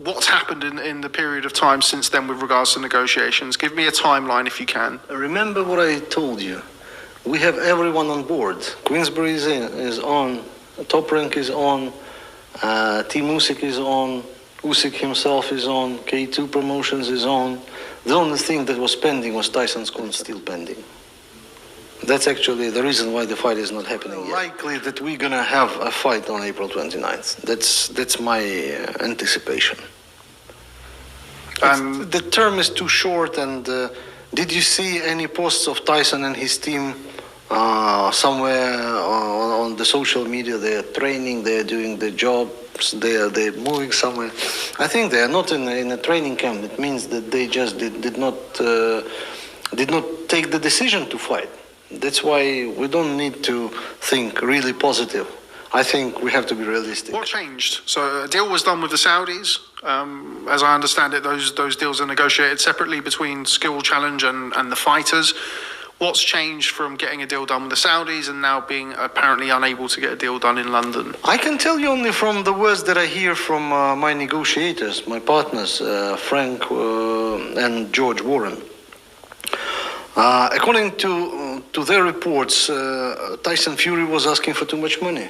what's happened in the period of time since then with regards to negotiations? Give me a timeline if you can. Remember what I told you. We have everyone on board. Queensberry is on, Top Rank is on, Team Usyk is on, Usyk himself is on, K2 Promotions is on. The only thing that was pending was Tyson's con still pending. That's actually the reason why the fight is not happening yet. Likely that we're gonna have a fight on April 29th. That's my anticipation. The term is too short, and did you see any posts of Tyson and his team somewhere on the social media? They're training, they're doing their jobs, they're moving somewhere. I think they are not in a training camp. It means that they just did not take the decision to fight. That's why we don't need to think really positive. I think we have to be realistic. What changed? So a deal was done with the Saudis. As I understand it, those deals are negotiated separately between Skill Challenge and the fighters. What's changed from getting a deal done with the Saudis and now being apparently unable to get a deal done in London? I can tell you only from the words that I hear from my negotiators, my partners, Frank and George Warren. According to their reports, Tyson Fury was asking for too much money.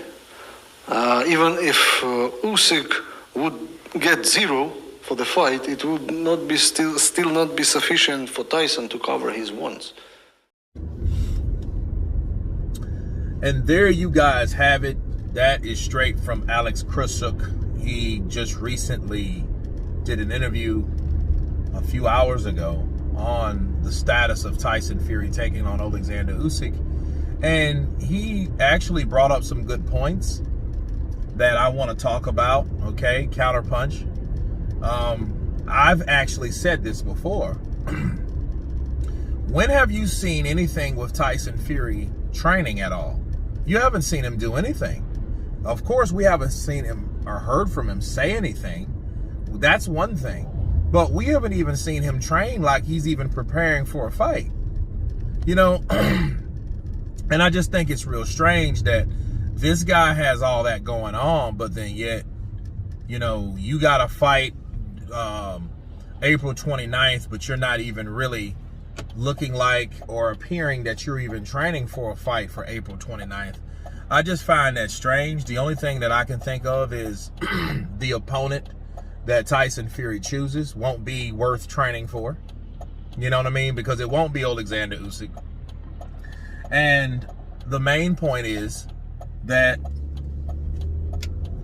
Even if Usyk would get zero for the fight, it would not be still not be sufficient for Tyson to cover his wants. And there you guys have it. That is straight from Alex Krusuk. He just recently did an interview a few hours ago on the status of Tyson Fury taking on Alexander Usyk. And he actually brought up some good points that I want to talk about, okay? Counterpunch. I've actually said this before. When have you seen anything with Tyson Fury training at all? You haven't seen him do anything. Of course, we haven't seen him or heard from him say anything. That's one thing. But we haven't even seen him train like he's even preparing for a fight. You know, and I just think it's real strange that this guy has all that going on, but then yet, you know, you got to fight April 29th, but you're not even really looking like or appearing that you're even training for a fight for April 29th. I just find that strange. The only thing that I can think of is the opponent that Tyson Fury chooses won't be worth training for. You know what I mean? Because it won't be Alexander Usyk. And the main point is that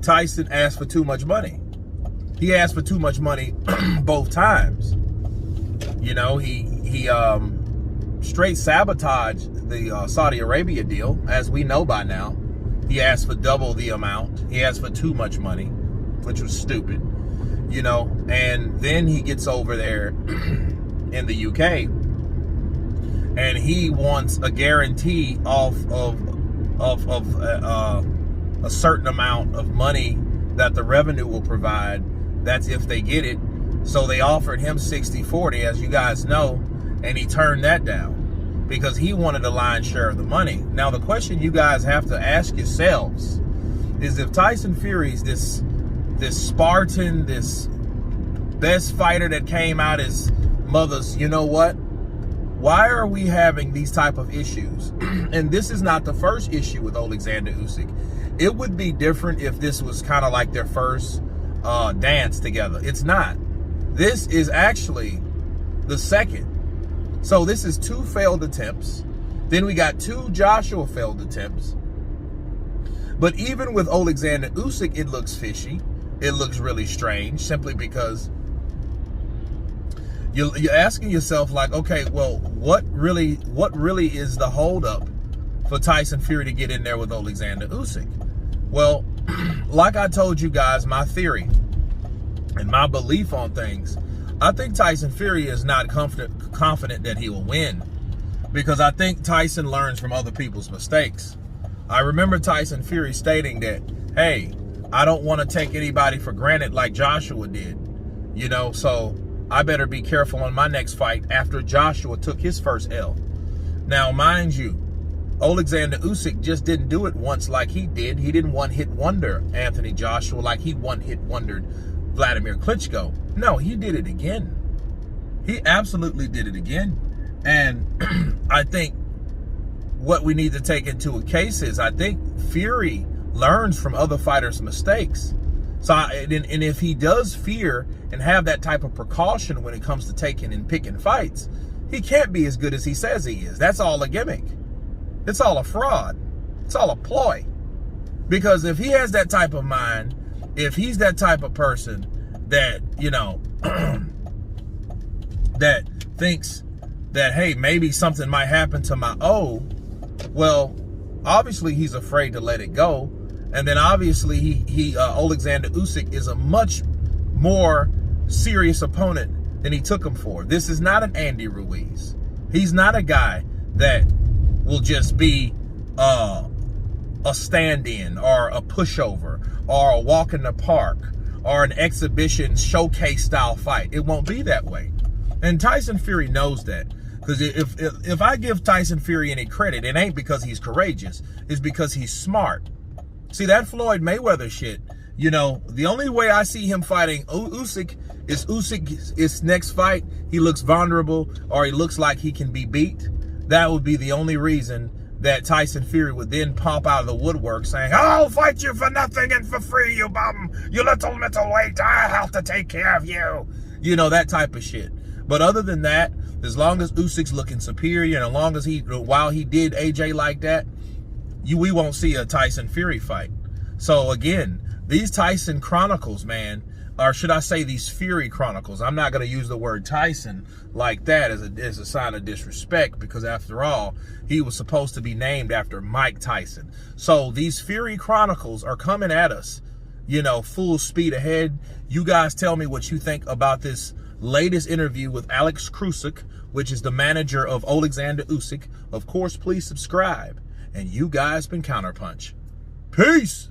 Tyson asked for too much money. He asked for too much money both times. You know, he straight sabotaged the Saudi Arabia deal, as we know by now. He asked for double the amount. He asked for too much money, which was stupid. You know, and then he gets over there in the UK and he wants a guarantee off of a certain amount of money that the revenue will provide. That's if they get it. So they offered him 60-40, as you guys know, and he turned that down because he wanted a lion's share of the money. Now, the question you guys have to ask yourselves is, if Tyson Fury's this Spartan, this best fighter that came out his mother's, you know what? Why are we having these type of issues? And this is not the first issue with Alexander Usyk. It would be different if this was kind of like their first dance together. It's not. This is actually the second. So this is 2 failed attempts. Then we got 2 Joshua failed attempts. But even with Alexander Usyk, it looks fishy. It looks really strange, simply because you're asking yourself, like, okay, well, what really is the holdup for Tyson Fury to get in there with Alexander Usyk? Well, like I told you guys, my theory and my belief on things, I think Tyson Fury is not confident that he will win, because I think Tyson learns from other people's mistakes. I remember Tyson Fury stating that, hey, I don't want to take anybody for granted like Joshua did, you know, so I better be careful on my next fight after Joshua took his first L. Now, mind you, Alexander Usyk just didn't do it once like he did. He didn't one-hit wonder Anthony Joshua like he one-hit wondered Vladimir Klitschko. No, he did it again. He absolutely did it again. And I think what we need to take into a case is, I think Fury learns from other fighters' mistakes. So, and if he does fear and have that type of precaution when it comes to taking and picking fights, he can't be as good as he says he is. That's all a gimmick. It's all a fraud. It's all a ploy. Because if he has that type of mind, if he's that type of person that, you know, that thinks that, hey, maybe something might happen to my well, obviously he's afraid to let it go. And then obviously Alexander Usyk is a much more serious opponent than he took him for. This is not an Andy Ruiz. He's not a guy that will just be a stand-in or a pushover or a walk in the park or an exhibition showcase style fight. It won't be that way. And Tyson Fury knows that. Because if I give Tyson Fury any credit, it ain't because he's courageous. It's because he's smart. See, that Floyd Mayweather shit, you know, the only way I see him fighting Usyk is next fight, he looks vulnerable or he looks like he can be beat. That would be the only reason that Tyson Fury would then pop out of the woodwork saying, I'll fight you for nothing and for free, you bum. You little middleweight, I have to take care of you. You know, that type of shit. But other than that, as long as Usyk's looking superior and as long as while he did AJ like that, we won't see a Tyson Fury fight. So again, these Tyson Chronicles, man, or should I say these Fury Chronicles, I'm not going to use the word Tyson like that as a sign of disrespect, because after all, he was supposed to be named after Mike Tyson. So these Fury Chronicles are coming at us, you know, full speed ahead. You guys tell me what you think about this latest interview with Alex Usyk, which is the manager of Alexander Usyk. Of course, please subscribe. And you guys been Counterpunch. Peace.